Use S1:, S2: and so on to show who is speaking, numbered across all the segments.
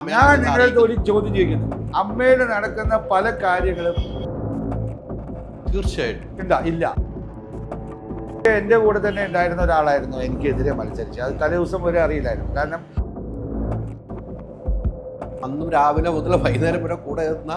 S1: ഞാൻ നിങ്ങളുടെ ഒരു ചോദ്യം ചോദിക്കുന്നു. അമ്മയുടെ നടക്കുന്ന പല കാര്യങ്ങളും
S2: തീർച്ചയായിട്ടും
S1: ഇല്ല. എൻ്റെ കൂടെ തന്നെ ഉണ്ടായിരുന്ന ഒരാളായിരുന്നു എനിക്കെതിരെ മത്സരിച്ച്. അത് തലേ ദിവസം വരെ അറിയില്ലായിരുന്നു. കാരണം
S2: അന്നും രാവിലെ മുതൽ വൈകുന്നേരം വരെ കൂടെ എത്തുന്ന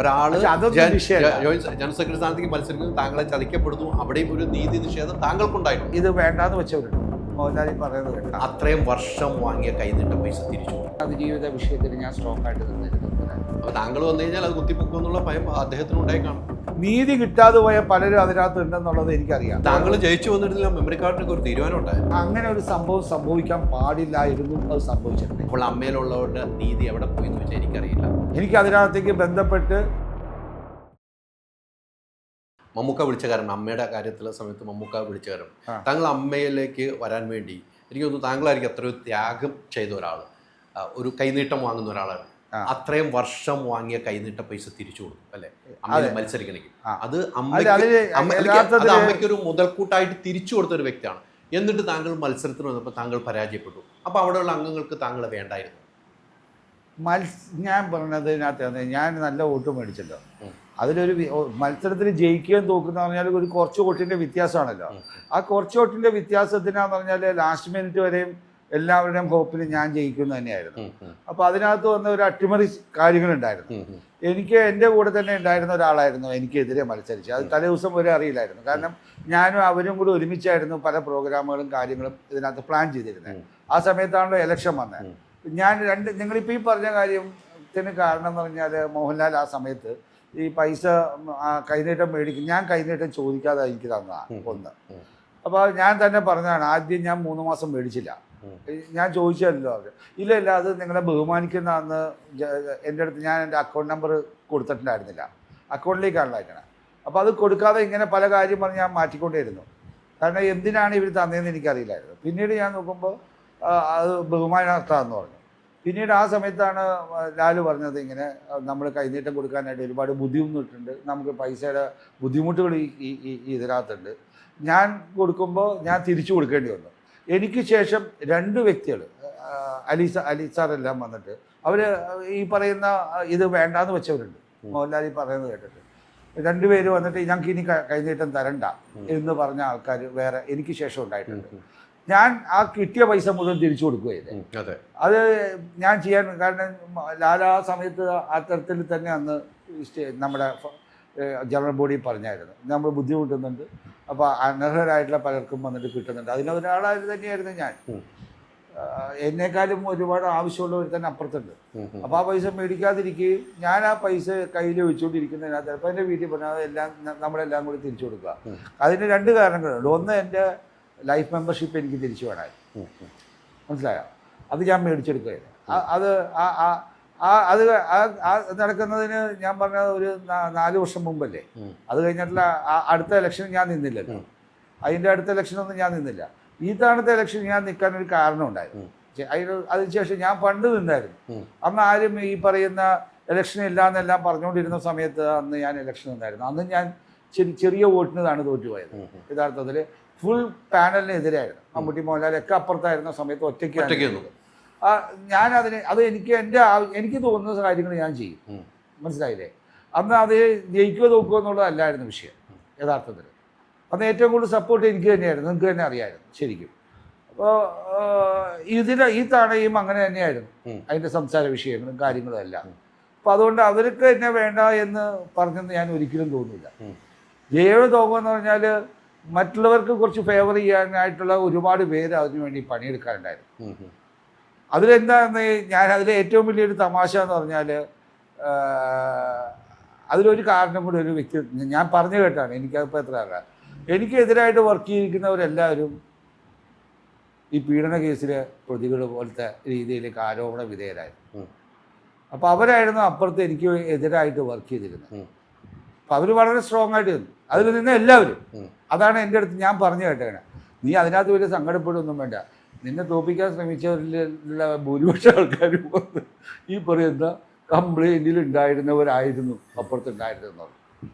S2: ഒരാള് ജനറൽ സെക്രട്ടറി സ്ഥാനത്തേക്ക് മത്സരിക്കുന്നു, താങ്കളെ ചതിക്കപ്പെടുന്നു. അവിടെയും ഒരു നീതി നിഷേധം താങ്കൾക്കുണ്ടായിരുന്നു.
S1: ഇത് വേണ്ടാന്ന് വെച്ചവരുണ്ട്. മോഹൻലാൽ പറയുന്നത് കേട്ടോ,
S2: അത്രയും വർഷം വാങ്ങിയ കൈനീട്ട പൈസ തിരിച്ചു.
S1: അതിജീവിത വിഷയത്തിൽ ഞാൻ സ്ട്രോങ് ആയിട്ട് നിന്നിരുന്നു.
S2: അപ്പൊ താങ്കൾ വന്നു കഴിഞ്ഞാൽ അത് കുത്തിപ്പൊക്കും എന്നുള്ള ഭയം അദ്ദേഹത്തിന് ഉണ്ടായി കാണും.
S1: നീതി കിട്ടാതെ പോയ പലരും അതിനകത്ത് ഉണ്ടെന്നുള്ളത് എനിക്കറിയാം.
S2: താങ്കൾ ജയിച്ചു വന്നിരുന്നില്ല, മെമ്മറി കാർഡിനൊക്കെ ഒരു തീരുമാനം ഉണ്ടായിരുന്നു.
S1: അങ്ങനെ ഒരു സംഭവം സംഭവിക്കാൻ പാടില്ലായിരുന്നു. അത് സംഭവിച്ചിട്ടുണ്ട്.
S2: അപ്പോൾ അമ്മയിലുള്ളവരുടെ നീതി എവിടെ പോയി എന്ന് വെച്ചാൽ എനിക്കറിയില്ല.
S1: എനിക്ക് അതിനകത്തേക്ക് ബന്ധപ്പെട്ട്
S2: മമ്മൂക്ക വിളിച്ച കാരണം, അമ്മയുടെ കാര്യത്തിലുള്ള സമയത്ത് മമ്മൂക്ക വിളിച്ച കാരണം, താങ്കൾ അമ്മയിലേക്ക് വരാൻ വേണ്ടി എനിക്ക് തോന്നുന്നു താങ്കളായിരിക്കും അത്രയോ ത്യാഗം ചെയ്ത ഒരാൾ, ഒരു കൈനീട്ടം വാങ്ങുന്ന ഒരാളാണ്. അത്രയും വർഷം വാങ്ങിയ കൈനീട്ട പൈസ തിരിച്ചു കൊടുക്കും അല്ലെ അമ്മ മത്സരിക്കണമെങ്കിൽ. അത് അമ്മയ്ക്കൊരു മുതൽക്കൂട്ടായിട്ട് തിരിച്ചു കൊടുത്ത ഒരു വ്യക്തിയാണ്. എന്നിട്ട് താങ്കൾ മത്സരത്തിന് വന്നപ്പോൾ താങ്കൾ പരാജയപ്പെട്ടു. അപ്പോൾ അവിടെയുള്ള അംഗങ്ങൾക്ക് താങ്കളെ വേണ്ടായിരുന്നു.
S1: ഞാൻ പറഞ്ഞതിനകത്ത് ഞാൻ നല്ല വോട്ട് മേടിച്ചല്ലോ. അതിലൊരു മത്സരത്തിൽ ജയിക്കുകയും തോക്കുന്ന പറഞ്ഞാൽ ഒരു കുറച്ച് വോട്ടിൻ്റെ വ്യത്യാസമാണല്ലോ. ആ കുറച്ച് വോട്ടിൻ്റെ വ്യത്യാസത്തിനാന്ന് പറഞ്ഞാൽ ലാസ്റ്റ് മിനിറ്റ് വരെയും എല്ലാവരുടെയും ഹോപ്പിൽ ഞാൻ ജയിക്കുന്ന തന്നെയായിരുന്നു. അപ്പോൾ അതിനകത്ത് വന്ന ഒരു അട്ടിമറി കാര്യങ്ങളുണ്ടായിരുന്നു. എനിക്ക് എൻ്റെ കൂടെ തന്നെ ഉണ്ടായിരുന്ന ഒരാളായിരുന്നു എനിക്കെതിരെ മത്സരിച്ച്. അത് തലേ ദിവസം വരെ അറിയില്ലായിരുന്നു. കാരണം ഞാനും അവരും കൂടി ഒരുമിച്ചായിരുന്നു പല പ്രോഗ്രാമുകളും കാര്യങ്ങളും ഇതിനകത്ത് പ്ലാൻ ചെയ്തിരുന്നത്. ആ സമയത്താണല്ലോ ഇലക്ഷൻ വന്നത്. ഞാൻ നിങ്ങളിപ്പോൾ ഈ പറഞ്ഞ കാര്യത്തിന് കാരണം എന്ന് പറഞ്ഞാൽ മോഹൻലാൽ ആ സമയത്ത് ഈ പൈസ കൈനീട്ടം മേടിക്കും. ഞാൻ കൈനീട്ടം ചോദിക്കാതെ എനിക്ക് തന്നതാണ് ഒന്ന്. അപ്പോൾ ഞാൻ തന്നെ പറഞ്ഞതാണ്, ആദ്യം ഞാൻ 3 മാസം മേടിച്ചില്ല, ഞാൻ ചോദിച്ചല്ലോ അവർ. ഇല്ല അത് നിങ്ങളെ ബഹുമാനിക്കുന്നതെന്ന് എൻ്റെ അടുത്ത് ഞാൻ എൻ്റെ അക്കൗണ്ട് നമ്പർ കൊടുത്തിട്ടുണ്ടായിരുന്നില്ല, അക്കൗണ്ടിലേക്കാണല്ലോ അയക്കണം. അപ്പോൾ അത് കൊടുക്കാതെ ഇങ്ങനെ പല കാര്യം പറഞ്ഞ് ഞാൻ മാറ്റിക്കൊണ്ടേയിരുന്നു. കാരണം എന്തിനാണ് ഇവർ തന്നതെന്ന് എനിക്കറിയില്ലായിരുന്നു. പിന്നീട് ഞാൻ നോക്കുമ്പോൾ അത് ബഹുമാനാർത്ഥമെന്ന് പറഞ്ഞു. പിന്നീട് ആ സമയത്താണ് ലാലു പറഞ്ഞത് ഇങ്ങനെ നമ്മൾ കൈനീട്ടം കൊടുക്കാനായിട്ട് ഒരുപാട് ബുദ്ധിമുട്ടുണ്ട്, നമുക്ക് പൈസയുടെ ബുദ്ധിമുട്ടുകൾ ഈ ഇതിനകത്തുണ്ട്. ഞാൻ കൊടുക്കുമ്പോൾ ഞാൻ തിരിച്ചു കൊടുക്കേണ്ടി വന്നു. എനിക്ക് ശേഷം 2 വ്യക്തികൾ അലീസാറെല്ലാം വന്നിട്ട് അവർ ഈ പറയുന്ന ഇത് വേണ്ടാന്ന് വെച്ചവരുണ്ട്. മോഹൻലാൽ ഈ പറയുന്നത് കേട്ടിട്ട് 2 പേര് വന്നിട്ട് ഞങ്ങൾക്ക് ഇനി കൈനീട്ടം തരണ്ട എന്ന് പറഞ്ഞ ആൾക്കാർ വേറെ എനിക്ക് ശേഷം ഉണ്ടായിട്ടുണ്ട്. ഞാൻ ആ കിട്ടിയ പൈസ മുഴുവൻ തിരിച്ചു കൊടുക്കുകയില്ല. അത് ഞാൻ ചെയ്യാൻ കാരണം ലാല ആ സമയത്ത് ആ തരത്തിൽ തന്നെ അന്ന് നമ്മുടെ ജനറൽ ബോഡി പറഞ്ഞായിരുന്നു, നമ്മൾ ബുദ്ധിമുട്ടുന്നുണ്ട്, അപ്പോൾ അനർഹരായിട്ടുള്ള പലർക്കും വന്നിട്ട് കിട്ടുന്നുണ്ട്. അതിനൊരാളായിട്ട് തന്നെയായിരുന്നു ഞാൻ. എന്നെക്കാളും ഒരുപാട് ആവശ്യമുള്ളവർ തന്നെ അപ്പുറത്തുണ്ട്. അപ്പോൾ ആ പൈസ മേടിക്കാതിരിക്കുകയും ഞാൻ ആ പൈസ കയ്യിൽ വെച്ചുകൊണ്ടിരിക്കുന്നതിനകത്ത് ചിലപ്പോൾ എൻ്റെ വീട്ടിൽ പറഞ്ഞാൽ എല്ലാം നമ്മളെല്ലാം കൂടി തിരിച്ചു കൊടുക്കുക. അതിന് 2 കാരണങ്ങളുണ്ട്. ഒന്ന്, എൻ്റെ ലൈഫ് മെമ്പർഷിപ്പ് എനിക്ക് തിരിച്ചു വേണമായിരുന്നു, മനസ്സിലായോ? അത് ഞാൻ മേടിച്ചെടുക്കുകയായിരുന്നു. അത് നടക്കുന്നതിന് ഞാൻ പറഞ്ഞ ഒരു 4 വർഷം മുമ്പല്ലേ. അത് കഴിഞ്ഞിട്ടുള്ള അടുത്ത ഇലക്ഷൻ ഞാൻ നിന്നില്ലല്ലോ. അതിൻ്റെ അടുത്ത ഇലക്ഷനൊന്നും ഞാൻ നിന്നില്ല. ഈ തവണത്തെ ഇലക്ഷൻ ഞാൻ നിൽക്കാനൊരു കാരണം ഉണ്ടായിരുന്നു. അതിനുശേഷം ഞാൻ പണ്ട് നിന്നായിരുന്നു. അന്ന് ആരും ഈ പറയുന്ന ഇലക്ഷൻ ഇല്ല എന്നെല്ലാം പറഞ്ഞുകൊണ്ടിരുന്ന സമയത്ത് അന്ന് ഞാൻ ഇലക്ഷൻ നിന്നായിരുന്നു. അന്ന് ഞാൻ ചെറിയ വോട്ടിനാണ് തോറ്റുപോയത്. യഥാർത്ഥത്തിൽ ഫുൾ പാനലിനെതിരായിരുന്നു. മമ്മൂട്ടി മോഹൻലാലൊക്കെ അപ്പുറത്തായിരുന്ന സമയത്ത് ഒറ്റയ്ക്ക് എനിക്ക് തോന്നുന്ന കാര്യങ്ങൾ ഞാൻ ചെയ്യും, മനസ്സിലായില്ലേ? അന്ന് അത് ജയിക്കുമോ തോക്കുമോ എന്നുള്ളതല്ലായിരുന്നു വിഷയം യഥാർത്ഥത്തിൽ. അന്ന് ഏറ്റവും കൂടുതൽ സപ്പോർട്ട് എനിക്ക് തന്നെയായിരുന്നു, നിങ്ങൾക്ക് തന്നെ അറിയാമായിരുന്നു ശരിക്കും. അപ്പോൾ ഈ തവണയും അങ്ങനെ തന്നെയായിരുന്നു അതിൻ്റെ സംസാര വിഷയങ്ങളും കാര്യങ്ങളും എല്ലാം. അപ്പോൾ അതുകൊണ്ട് അവർക്ക് എന്നെ വേണ്ട എന്ന് പറഞ്ഞെന്ന് ഞാൻ ഒരിക്കലും തോന്നില്ല. ജയവ് തോക്കുമെന്ന് പറഞ്ഞാൽ മറ്റുള്ളവർക്ക് കുറച്ച് ഫേവർ ചെയ്യാനായിട്ടുള്ള ഒരുപാട് പേര് അതിനു വേണ്ടി പണിയെടുക്കാനുണ്ടായിരുന്നു. അതിലെന്താന്ന് അതിലെ ഏറ്റവും വലിയൊരു തമാശ എന്ന് പറഞ്ഞാൽ അതിലൊരു കാരണം കൂടി ഒരു വ്യക്തി ഞാൻ പറഞ്ഞു കേട്ടാണ്, എനിക്കതിപ്പോൾ എത്ര അറിയാം. എനിക്കെതിരായിട്ട് വർക്ക് ചെയ്തിരിക്കുന്നവരെല്ലാവരും ഈ പീഡന കേസിലെ പ്രതികൾ പോലത്തെ രീതിയിലേക്ക് ആരോപണ വിധേയരായിരുന്നു. അപ്പോൾ അവരായിരുന്നു അപ്പുറത്ത് എനിക്ക് എതിരായിട്ട് വർക്ക് ചെയ്തിരുന്നത്. അപ്പോൾ അവർ വളരെ സ്ട്രോങ് ആയിട്ട് നിന്നു. അതിൽ നിന്ന് എല്ലാവരും അതാണ് എൻ്റെ അടുത്ത് ഞാൻ പറഞ്ഞു കേട്ടേനെ, നീ അതിനകത്ത് വലിയ സങ്കടപ്പെടുകയൊന്നും വേണ്ട, നിന്നെ തോപ്പിക്കാൻ ശ്രമിച്ചവരിലുള്ള ഭൂരിപക്ഷ ആൾക്കാരും ഈ പറയുന്ന കംപ്ലൈൻറ്റിൽ ഉണ്ടായിരുന്നവരായിരുന്നു അപ്പുറത്തുണ്ടായിരുന്നത്.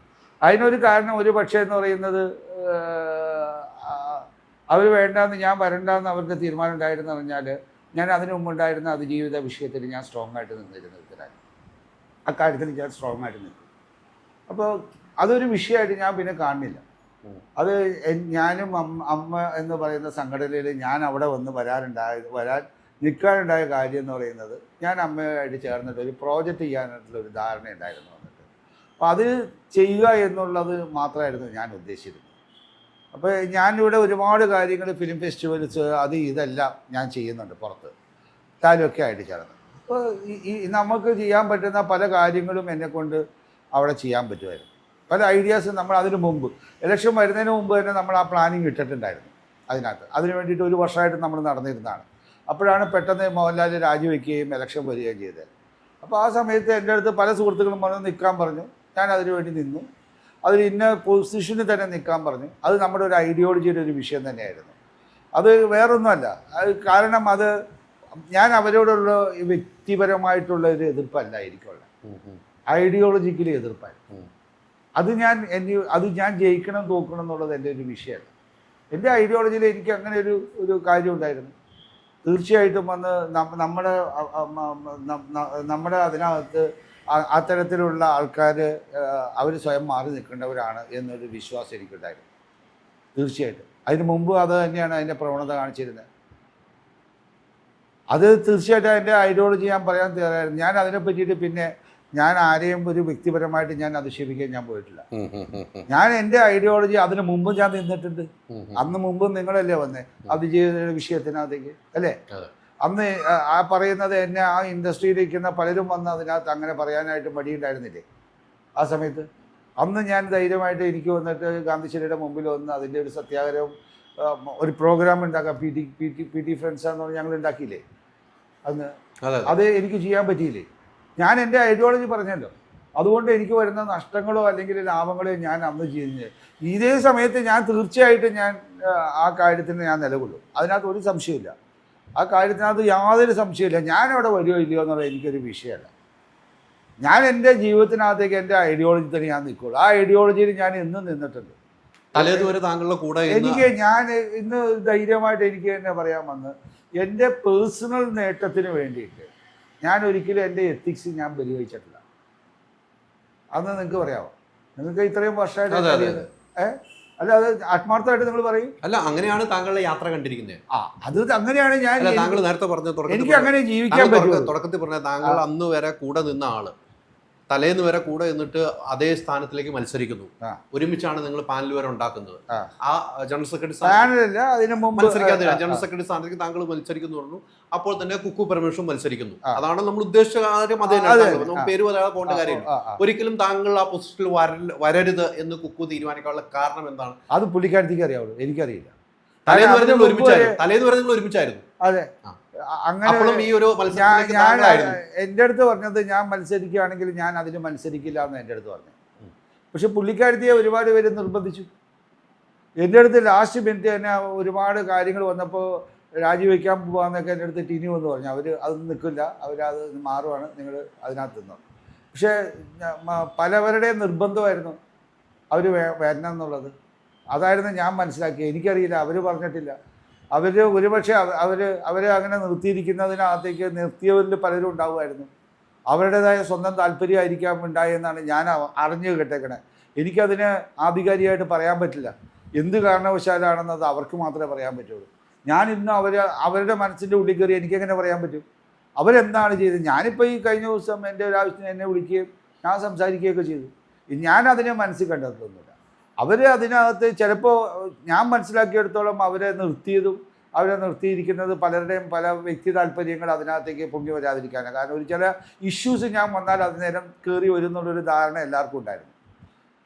S1: അതിനൊരു കാരണം ഒരു പക്ഷേ എന്ന് പറയുന്നത് അവർ വേണ്ടാന്ന് ഞാൻ വരണ്ടെന്ന് അവർക്ക് തീരുമാനം ഉണ്ടായിരുന്നു പറഞ്ഞാൽ ഞാൻ അതിനു മുമ്പുണ്ടായിരുന്ന അതിജീവിത വിഷയത്തിൽ ഞാൻ സ്ട്രോങ് ആയിട്ട് നിന്നിരുന്നു ഇതിനായി. അക്കാര്യത്തിൽ ഞാൻ സ്ട്രോങ് ആയിട്ട് നിൽക്കും. അപ്പോൾ അതൊരു വിഷയമായിട്ട് ഞാൻ പിന്നെ കാണുന്നില്ല. അത് ഞാനും അമ്മ എന്ന് പറയുന്ന സംഘടനയിൽ ഞാൻ അവിടെ വന്ന് വരാൻ നിൽക്കാനുണ്ടായ കാര്യം എന്ന് പറയുന്നത്, ഞാൻ അമ്മയായിട്ട് ചേർന്നിട്ട് ഒരു പ്രോജക്റ്റ് ചെയ്യാനായിട്ടുള്ള ഒരു ധാരണ ഉണ്ടായിരുന്നു വന്നിട്ട്. അപ്പോൾ അത് ചെയ്യുക എന്നുള്ളത് മാത്രമായിരുന്നു ഞാൻ ഉദ്ദേശിച്ചിരുന്നത്. അപ്പോൾ ഞാനിവിടെ ഒരുപാട് കാര്യങ്ങൾ, ഫിലിം ഫെസ്റ്റിവൽസ്, അത് ഇതെല്ലാം ഞാൻ ചെയ്യുന്നുണ്ട് പുറത്ത്, താലൊക്കെ ആയിട്ട് ചേർന്ന്. അപ്പോൾ ഈ നമുക്ക് ചെയ്യാൻ പറ്റുന്ന പല കാര്യങ്ങളും എന്നെക്കൊണ്ട് അവിടെ ചെയ്യാൻ പറ്റുമായിരുന്നു. പല ഐഡിയാസ് നമ്മൾ അതിന് മുമ്പ്, ഇലക്ഷൻ വരുന്നതിന് മുമ്പ് തന്നെ നമ്മൾ ആ പ്ലാനിങ് ഇട്ടിട്ടുണ്ടായിരുന്നു അതിനകത്ത്. അതിന് വേണ്ടിയിട്ട് ഒരു വർഷമായിട്ട് നമ്മൾ നടന്നിരുന്നതാണ്. അപ്പോഴാണ് പെട്ടെന്ന് മോഹൻലാൽ രാജിവെക്കുകയും ഇലക്ഷൻ വരികയും ചെയ്തത്. അപ്പോൾ ആ സമയത്ത് എൻ്റെ അടുത്ത് പല സുഹൃത്തുക്കളും പറഞ്ഞു നിൽക്കാൻ പറഞ്ഞു. ഞാൻ അതിനു വേണ്ടി നിന്നു. അതിൽ ഇന്ന പൊസിഷനിൽ തന്നെ നിൽക്കാൻ പറഞ്ഞു. അത് നമ്മുടെ ഒരു ഐഡിയോളജിയുടെ ഒരു വിഷയം തന്നെയായിരുന്നു. അത് വേറൊന്നുമല്ല. അത് കാരണം അത് ഞാൻ അവരോടുള്ള വ്യക്തിപരമായിട്ടുള്ള ഒരു എതിർപ്പല്ല എനിക്കുള്ള, ഐഡിയോളജിക്കലി എതിർപ്പായിരുന്നു. അത് ഞാൻ ജയിക്കണം തോക്കണം എന്നുള്ളത് എൻ്റെ ഒരു വിഷയമല്ല. എൻ്റെ ഐഡിയോളജിയിൽ എനിക്ക് അങ്ങനെ ഒരു കാര്യം ഉണ്ടായിരുന്നു. തീർച്ചയായിട്ടും വന്ന് നമ്മുടെ അതിനകത്ത് അത്തരത്തിലുള്ള ആൾക്കാർ അവർ സ്വയം മാറി നിൽക്കേണ്ടവരാണ് എന്നൊരു വിശ്വാസം എനിക്കുണ്ടായിരുന്നു. തീർച്ചയായിട്ടും അതിന് മുമ്പ് അത് തന്നെയാണ് അതിൻ്റെ പ്രവണത കാണിച്ചിരുന്നത്. അത് തീർച്ചയായിട്ടും അതിൻ്റെ ഐഡിയോളജി ഞാൻ പറയാൻ തയ്യാറായിരുന്നു. ഞാൻ അതിനെ പറ്റിയിട്ട് പിന്നെ ഞാൻ ആരെയും ഒരു വ്യക്തിപരമായിട്ട് ഞാൻ അധിക്ഷേപിക്കാൻ ഞാൻ പോയിട്ടില്ല. ഞാൻ എൻ്റെ ഐഡിയോളജി അതിന് മുമ്പും ഞാൻ നിന്നിട്ടുണ്ട്. അന്ന് മുമ്പും നിങ്ങളല്ലേ വന്നേ അതിജീവിത വിഷയത്തിനകത്തേക്ക്, അല്ലേ? അന്ന് ആ പറയുന്നത് എന്നെ ആ ഇൻഡസ്ട്രിയിലിരിക്കുന്ന പലരും വന്ന് അതിനകത്ത് അങ്ങനെ പറയാനായിട്ട് മടിയുണ്ടായിരുന്നില്ലേ ആ സമയത്ത്? അന്ന് ഞാൻ ധൈര്യമായിട്ട് എനിക്ക് വന്നിട്ട് ഗാന്ധിശ്ശേരിയുടെ മുമ്പിൽ വന്ന് അതിൻ്റെ ഒരു സത്യാഗ്രഹം, ഒരു പ്രോഗ്രാം ഉണ്ടാക്കാം, പി ടി ഫ്രണ്ട്സ് എന്ന് പറഞ്ഞ് ഞങ്ങൾ ഉണ്ടാക്കിയില്ലേ അന്ന്. അത് എനിക്ക് ചെയ്യാൻ പറ്റിയില്ലേ? ഞാൻ എൻ്റെ ഐഡിയോളജി പറഞ്ഞല്ലോ. അതുകൊണ്ട് എനിക്ക് വരുന്ന നഷ്ടങ്ങളോ അല്ലെങ്കിൽ ലാഭങ്ങളോ ഞാൻ അന്ന് ചെയ്യുന്നത്. ഇതേ സമയത്ത് ഞാൻ തീർച്ചയായിട്ടും ഞാൻ ആ കാര്യത്തിന് ഞാൻ നിലകൊള്ളും. അതിനകത്ത് ഒരു സംശയമില്ല. ആ കാര്യത്തിനകത്ത് യാതൊരു സംശയമില്ല. ഞാൻ അവിടെ വരുമോ ഇല്ലയോ എന്നുള്ളത് എനിക്കൊരു വിഷയമല്ല. ഞാൻ എൻ്റെ ജീവിതത്തിനകത്തേക്ക് എൻ്റെ ഐഡിയോളജി തന്നെ ഞാൻ നിൽക്കുള്ളൂ. ആ ഐഡിയോളജിയിൽ ഞാൻ എന്നും നിന്നിട്ടുണ്ട്.
S2: താങ്കളുടെ കൂടെ
S1: ഞാൻ ഇന്ന് ധൈര്യമായിട്ട് എനിക്ക് തന്നെ പറയാൻ വന്ന് എൻ്റെ പേഴ്സണൽ നേട്ടത്തിന് വേണ്ടിയിട്ട് ഞാൻ ഒരിക്കലും എൻ്റെ എത്തിക്സ് ഞാൻ ബലിവഹിച്ചിട്ടില്ല. അന്ന് നിങ്ങൾക്ക് പറയാമോ? നിങ്ങൾക്ക് ഇത്രയും വർഷമായിട്ട് അല്ല, അത് ആത്മാർത്ഥമായിട്ട് നിങ്ങൾ പറയും.
S2: അല്ല, അങ്ങനെയാണ് താങ്കളുടെ യാത്ര കണ്ടിരിക്കുന്നത്.
S1: അത് അങ്ങനെയാണ് ഞാൻ.
S2: താങ്കൾ നേരത്തെ പറഞ്ഞ
S1: എനിക്ക് അങ്ങനെ ജീവിക്കാൻ പറ്റും.
S2: തുടക്കത്തിൽ പറഞ്ഞ താങ്കൾ അന്ന് വരെ കൂടെ നിന്ന ആള് തലേന്ന് വരെ കൂടെ നിന്നിട്ട് അതേ സ്ഥാനത്തിലേക്ക് മത്സരിക്കുന്നു. ഒരുമിച്ചാണ് നിങ്ങൾ പാനൽ വരെ ഉണ്ടാക്കുന്നത്. ആ ജനറൽ സെക്രട്ടറി ജനറൽ സെക്രട്ടറി സ്ഥാനത്തേക്ക് താങ്കൾ മത്സരിക്കുന്നു പറഞ്ഞു. അപ്പോൾ തന്നെ കുക്കു പരമേശ്വരൻ മത്സരിക്കുന്നു. അതാണ് നമ്മൾ ഉദ്ദേശിച്ച കാര്യം. അതേ പേര് പറയാതെ പോകേണ്ട കാര്യമില്ല. ഒരിക്കലും താങ്കൾ ആ പൊസിഷനിൽ വരരുത് എന്ന് കുക്കു തീരുമാനിക്കാനുള്ള കാരണം എന്താണ്?
S1: അത് പുള്ളിക്കാരത്തേക്ക് അറിയാവുള്ളൂ, എനിക്കറിയില്ല.
S2: തലേന്ന് വരെ നിങ്ങൾ ഒരുമിച്ചായിരുന്നു.
S1: അതെ. അങ്ങനെ ഞാൻ എൻ്റെ അടുത്ത് പറഞ്ഞത് ഞാൻ മത്സരിക്കുകയാണെങ്കിൽ ഞാൻ അതിന് മത്സരിക്കില്ല എന്ന് എൻ്റെ അടുത്ത് പറഞ്ഞു. പക്ഷെ പുള്ളിക്കാരത്തിയെ ഒരുപാട് പേര് നിർബന്ധിച്ചു. എൻ്റെ അടുത്ത് ലാസ്റ്റ് മിനിറ്റ് തന്നെ ഒരുപാട് കാര്യങ്ങൾ വന്നപ്പോൾ രാജിവെക്കാൻ പോകാമെന്നൊക്കെ എൻ്റെ അടുത്ത് ടിനി വന്ന് പറഞ്ഞു. അത് നിൽക്കില്ല, അവരത് മാറുവാണ്, നിങ്ങൾ അതിനകത്ത് നിന്നു. പക്ഷേ പലവരുടെയും നിർബന്ധമായിരുന്നു അവർ വരണം എന്നുള്ളത്. അതായിരുന്നു ഞാൻ മനസ്സിലാക്കിയത്. എനിക്കറിയില്ല, അവർ പറഞ്ഞിട്ടില്ല. അവർ ഒരുപക്ഷെ അവരെ അങ്ങനെ നിർത്തിയിരിക്കുന്നതിനകത്തേക്ക് നിർത്തിയവരിൽ പലരും ഉണ്ടാവുമായിരുന്നു. അവരുടേതായ സ്വന്തം താല്പര്യമായിരിക്കാം ഉണ്ടായെന്നാണ് ഞാൻ അറിഞ്ഞു കേട്ടേക്കണേ. എനിക്കതിന് ആധികാരികമായിട്ട് പറയാൻ പറ്റില്ല. എന്ത് കാരണവശാലാണെന്നത് അവർക്ക് മാത്രമേ പറയാൻ പറ്റുള്ളൂ. ഞാൻ ഇന്ന് അവരുടെ മനസ്സിൻ്റെ ഉള്ളിൽ കയറി എനിക്കെങ്ങനെ പറയാൻ പറ്റും? അവരെന്താണ് ചെയ്തത്? ഞാനിപ്പോൾ ഈ കഴിഞ്ഞ ദിവസം എൻ്റെ ഒരു ആവശ്യത്തിന് എന്നെ വിളിക്കുകയും ഞാൻ സംസാരിക്കുകയൊക്കെ ചെയ്തു. ഞാൻ അതിനെ മനസ്സിൽ കണ്ടെത്തുന്നില്ല. അവർ അതിനകത്ത് ചിലപ്പോൾ ഞാൻ മനസ്സിലാക്കിയെടുത്തോളം അവരെ നിർത്തിയിരിക്കുന്നത് പലരുടെയും പല വ്യക്തി താല്പര്യങ്ങൾ അതിനകത്തേക്ക് പൊങ്ങി വരാതിരിക്കാനാണ്. കാരണം ഒരു ചില ഇഷ്യൂസ് ഞാൻ വന്നാൽ അതിനേരം കയറി വരുന്നുള്ളൊരു ധാരണ എല്ലാവർക്കും ഉണ്ടായിരുന്നു.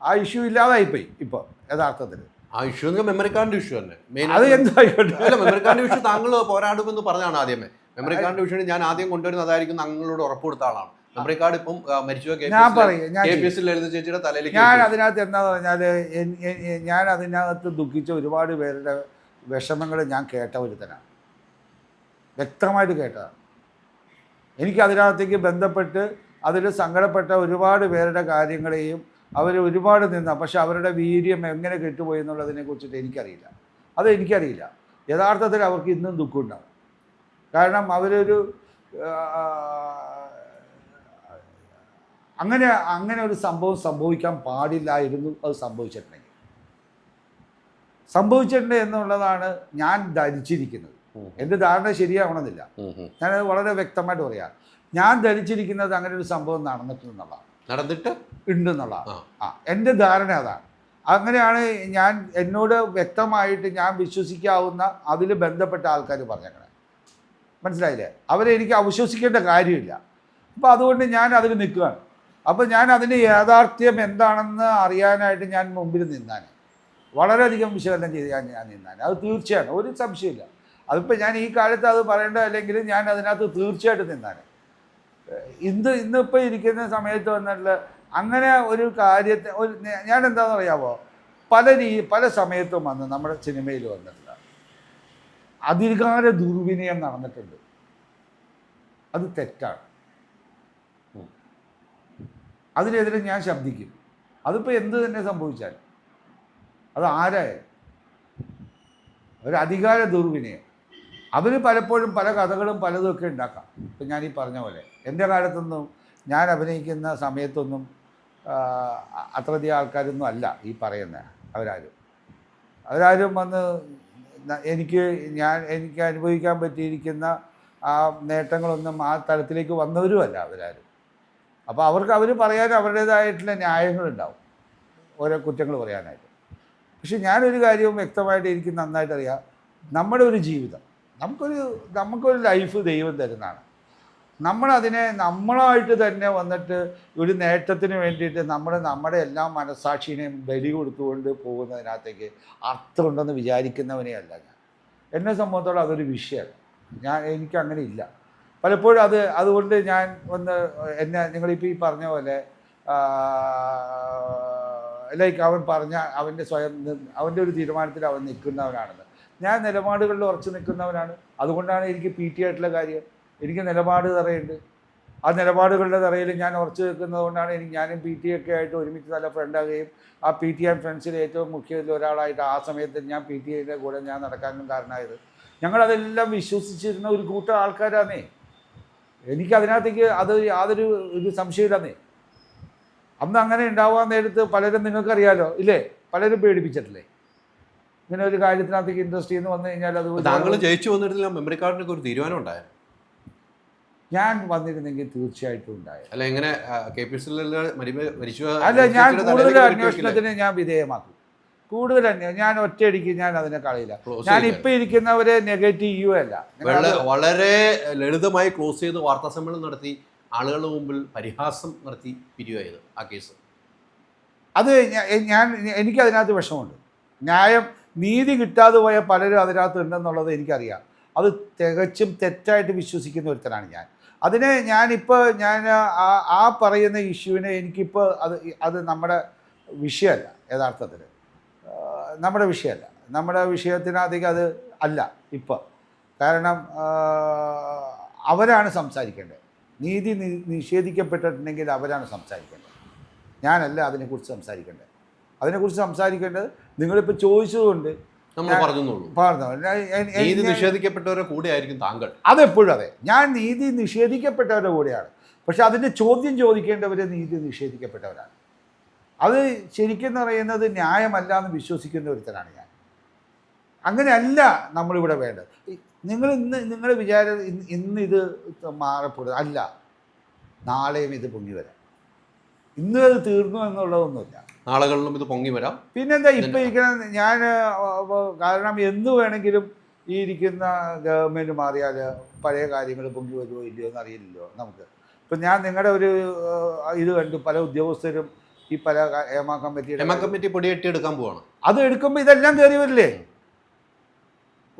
S1: ആ ഇഷ്യൂ ഇല്ലാതായിപ്പോയി ഇപ്പോൾ യഥാർത്ഥത്തിൽ.
S2: ആ ഇഷ്യൂ മെമ്മറി കാർഡിൻ്റെ ഇഷ്യൂ തന്നെ.
S1: അത് എന്തായിക്കോട്ടെ,
S2: മെമ്മറി കാർഡിൻ്റെ ഇഷ്യൂ താങ്കൾ പോരാടുമെന്ന് പറഞ്ഞാണ് ആദ്യമേ. മെമ്മറി കാർഡിൻ്റെ ഇഷ്യൂ ഞാൻ ആദ്യം കൊണ്ടുവരുന്നതായിരിക്കും താങ്കളോട് ഉറപ്പ് കൊടുത്ത ആളാണ്. മെമ്മറി കാർഡ് ഇപ്പം മരിച്ചു ചേച്ചിയുടെ തലയിലേക്ക്.
S1: ഞാൻ അതിനകത്ത് എന്താന്ന് പറഞ്ഞാൽ ഞാൻ അതിനകത്ത് ദുഃഖിച്ച ഒരുപാട് പേരുടെ വിഷമങ്ങൾ ഞാൻ കേട്ട ഒരുത്തനാണ്, വ്യക്തമായിട്ട് കേട്ടതാണ്. എനിക്ക് അതിനകത്തേക്ക് ബന്ധപ്പെട്ട് അതിൽ സങ്കടപ്പെട്ട ഒരുപാട് പേരുടെ കാര്യങ്ങളെയും അവർ ഒരുപാട് പക്ഷെ അവരുടെ വീര്യം എങ്ങനെ കെട്ടുപോയി എന്നുള്ളതിനെ കുറിച്ചിട്ട് എനിക്കറിയില്ല. അത് എനിക്കറിയില്ല. യഥാർത്ഥത്തിൽ അവർക്ക് ഇന്നും ദുഃഖമുണ്ടാകും. കാരണം അവരൊരു അങ്ങനെ ഒരു സംഭവം സംഭവിക്കാൻ പാടില്ലായിരുന്നു. അത് സംഭവിച്ചിട്ടുണ്ട് എന്നുള്ളതാണ് ഞാൻ ധരിച്ചിരിക്കുന്നത്. എൻ്റെ ധാരണ ശരിയാവണമെന്നില്ല, ഞാനത് വളരെ വ്യക്തമായിട്ട് പറയാം. ഞാൻ ധരിച്ചിരിക്കുന്നത് അങ്ങനെ ഒരു സംഭവം ഉണ്ടെന്നുള്ളതാണ്. എൻ്റെ ധാരണ അതാണ്. അങ്ങനെയാണ് ഞാൻ എന്നോട് വ്യക്തമായിട്ട് ഞാൻ വിശ്വസിക്കാവുന്ന അതിൽ ബന്ധപ്പെട്ട ആൾക്കാർ പറഞ്ഞേക്കണേ. മനസ്സിലായില്ലേ? അവരെ എനിക്ക് അവിശ്വസിക്കേണ്ട കാര്യമില്ല. അപ്പോൾ അതുകൊണ്ട് ഞാൻ അതിൽ നിൽക്കുകയാണ്. അപ്പോൾ ഞാൻ അതിൻ്റെ യാഥാർത്ഥ്യം എന്താണെന്ന് അറിയാനായിട്ട് ഞാൻ മുമ്പിൽ നിന്നാണ്, വളരെയധികം വിശകലനം ചെയ്ത് ഞാൻ നിന്നാണ്. അത് തീർച്ചയാണ്, ഒരു സംശയമില്ല. അതിപ്പോൾ ഞാൻ ഈ കാലത്ത് അത് പറയേണ്ട അല്ലെങ്കിൽ ഞാൻ അതിനകത്ത് തീർച്ചയായിട്ടും നിന്നാണ്. ഇന്നിപ്പോൾ ഇരിക്കുന്ന സമയത്ത് വന്നിട്ടുള്ള അങ്ങനെ ഒരു കാര്യത്തെ ഞാൻ എന്താണെന്ന് അറിയാമോ, പല സമയത്തും വന്ന് നമ്മുടെ സിനിമയിൽ വന്നിട്ടുള്ള അധികാര ദുർവിനിയം നടന്നിട്ടുണ്ട്. അത് തെറ്റാണ്. അതിനെതിരെ ഞാൻ ശബ്ദിക്കും. അതിപ്പോൾ എന്ത് തന്നെ സംഭവിച്ചാൽ അത് ആരായാലും ഒരു അധികാര ദുർവിനിയം. അതിന് പലപ്പോഴും പല കഥകളും പലതൊക്കെ ഉണ്ടാക്കാം. ഇപ്പം ഞാൻ ഈ പറഞ്ഞ പോലെ എൻ്റെ കാലത്തൊന്നും ഞാൻ അഭിനയിക്കുന്ന സമയത്തൊന്നും അത്രയധികം ആൾക്കാരൊന്നും അല്ല ഈ പറയുന്ന അവരാരും വന്ന് എനിക്ക് അനുഭവിക്കാൻ പറ്റിയിരിക്കുന്ന ആ നേട്ടങ്ങളൊന്നും ആ തലത്തിലേക്ക് വന്നവരുമല്ല അവരാരും. അപ്പോൾ അവർ പറയാൻ അവരുടേതായിട്ടുള്ള ന്യായങ്ങളുണ്ടാവും, ഓരോ കുറ്റങ്ങൾ പറയാനായിട്ട്. പക്ഷെ ഞാനൊരു കാര്യവും വ്യക്തമായിട്ട് എനിക്ക് നന്നായിട്ട് അറിയാം. നമ്മുടെ ഒരു ജീവിതം, നമുക്കൊരു ലൈഫ് ദൈവം തരുന്നതാണ്. നമ്മളതിനെ നമ്മളായിട്ട് തന്നെ വന്നിട്ട് ഒരു നേട്ടത്തിന് വേണ്ടിയിട്ട് നമ്മുടെ എല്ലാ മനസ്സാക്ഷിനെയും ബലി കൊടുത്തുകൊണ്ട് പോകുന്നതിനകത്തേക്ക് അർത്ഥമുണ്ടെന്ന് വിചാരിക്കുന്നവനെയല്ല ഞാൻ. എന്നെ സംബന്ധിച്ചോളം അതൊരു വിഷയമല്ല. എനിക്കങ്ങനെ ഇല്ല. പലപ്പോഴും അതുകൊണ്ട് ഞാൻ നിങ്ങളിപ്പോൾ ഈ പറഞ്ഞ പോലെ ലൈക്ക് അവൻ പറഞ്ഞ അവൻ്റെ ഒരു തീരുമാനത്തിൽ അവൻ നിൽക്കുന്നവനാണെന്ന്. ഞാൻ നിലപാടുകളിൽ ഉറച്ചു നിൽക്കുന്നവനാണ്. അതുകൊണ്ടാണ് എനിക്ക് PT ആയിട്ടുള്ള കാര്യം. എനിക്ക് നിലപാട് തറയുണ്ട്. ആ നിലപാടുകളുടെ തറയിൽ ഞാൻ ഉറച്ചു നിൽക്കുന്നത് കൊണ്ടാണ് ഞാനും PT ഒക്കെ ആയിട്ട് ഒരുമിച്ച് നല്ല ഫ്രണ്ടാകുകയും ആ PT ആൻഡ് ഫ്രണ്ട്സിൽ ഏറ്റവും മുഖ്യത്തിൽ ഒരാളായിട്ട് ആ സമയത്ത് ഞാൻ PT കൂടെ ഞാൻ നടക്കാനും കാരണമായത്. ഞങ്ങളതെല്ലാം വിശ്വസിച്ചിരുന്ന ഒരു കൂട്ടം ആൾക്കാരാണേ. എനിക്കതിനകത്തേക്ക് യാതൊരു സംശയമില്ലെന്നേ. അന്ന് അങ്ങനെ ഉണ്ടാവാൻ നേരത്ത് പലരും നിങ്ങൾക്കറിയാലോ ഇല്ലേ, പലരും പേടിപ്പിച്ചിട്ടില്ലേ ഇങ്ങനെ ഒരു കാര്യത്തിനകത്തേക്ക് ഇൻഡസ്ട്രിയിൽ നിന്ന് വന്നു കഴിഞ്ഞാൽ. അത്
S2: താങ്കൾ ജയിച്ചു വന്നിട്ടില്ല, മെമ്മറി കാർഡിനൊക്കെ ഒരു തീരുമാനം ഉണ്ടായിരുന്നു.
S1: ഞാൻ വന്നിരുന്നെങ്കിൽ തീർച്ചയായിട്ടും ഉണ്ടായിരുന്നു.
S2: അല്ല എങ്ങനെ
S1: അല്ല, ഞാൻ കൂടുതൽ അന്വേഷണത്തിന് ഞാൻ വിധേയമാക്കും. ഞാൻ ഒറ്റയടിക്ക് ഞാൻ അതിനെ കളയില്ല. ഞാൻ ഇപ്പൊ ഇരിക്കുന്നവരെ നെഗറ്റീവ് ചെയ്യുകയല്ല.
S2: വളരെ ലളിതമായി ക്ലോസ് ചെയ്ത് വാർത്താ സമ്മേളനം നടത്തി ആളുകളുടെ മുമ്പിൽ പരിഹാസം നടത്തി പിരിവായത് ആ കേസ്.
S1: അത് എനിക്കതിനകത്ത് വിഷമമുണ്ട്. നീതി കിട്ടാതെ പോയ പലരും അതിനകത്ത് ഉണ്ടെന്നുള്ളത് എനിക്കറിയാം. അത് തികച്ചും തെറ്റായിട്ട് വിശ്വസിക്കുന്ന ഒരുത്തനാണ് ഞാൻ. അതിനെ ഞാൻ ആ പറയുന്ന ഇഷ്യൂവിനെ എനിക്കിപ്പോൾ അത് നമ്മുടെ വിഷയമല്ല. യഥാർത്ഥത്തിൽ നമ്മുടെ വിഷയത്തിനകത്തേക്ക് അത് അല്ല ഇപ്പോൾ. കാരണം അവരാണ് സംസാരിക്കേണ്ടത്. നീതി നിഷേധിക്കപ്പെട്ടിട്ടുണ്ടെങ്കിൽ അവരാണ് സംസാരിക്കേണ്ടത്, ഞാനല്ല അതിനെക്കുറിച്ച് സംസാരിക്കേണ്ടത്. നിങ്ങളിപ്പോൾ ചോദിച്ചതുകൊണ്ട്
S2: നീതി നിഷേധിക്കപ്പെട്ടവരുടെ കൂടെ ആയിരിക്കും താങ്കൾ.
S1: അതെപ്പോഴും അതെ, ഞാൻ നീതി നിഷേധിക്കപ്പെട്ടവരുടെ കൂടെയാണ്. പക്ഷെ അതിൻ്റെ ചോദ്യം ചോദിക്കേണ്ടവർ നീതി നിഷേധിക്കപ്പെട്ടവരാണ്. അത് ശരിക്കും പറയുന്നത് ന്യായമല്ല എന്ന് വിശ്വസിക്കുന്ന ഒരുത്തനാണ് ഞാൻ. അങ്ങനെയല്ല നമ്മളിവിടെ വേണ്ടത്. നിങ്ങൾ വിചാരം ഇന്ന് ഇത് മാറപ്പെടുക അല്ല, നാളെയും ഇത് പൊങ്ങി വരാം. ഇന്നും അത് തീർന്നു എന്നുള്ളതൊന്നുമില്ല,
S2: നാളുകളിലും ഇത് പൊങ്ങി വരാം.
S1: പിന്നെന്താ ഇപ്പം ഇരിക്കുന്ന കാരണം എന്ത് വേണമെങ്കിലും ഈ ഇരിക്കുന്ന ഗവൺമെൻറ് മാറിയാൽ പഴയ കാര്യങ്ങൾ പൊങ്ങി വരുമോ ഇല്ലയോ എന്ന് അറിയില്ലല്ലോ നമുക്ക്. ഇപ്പം ഞാൻ നിങ്ങളുടെ ഒരു ഇത് കണ്ടു, പല ഉദ്യോഗസ്ഥരും ഈ പല ഹേമ കമ്മിറ്റി
S2: പൊടിയെട്ടി എടുക്കാൻ പോവാണ്.
S1: അത് എടുക്കുമ്പോൾ ഇതെല്ലാം കയറി വരില്ലേ?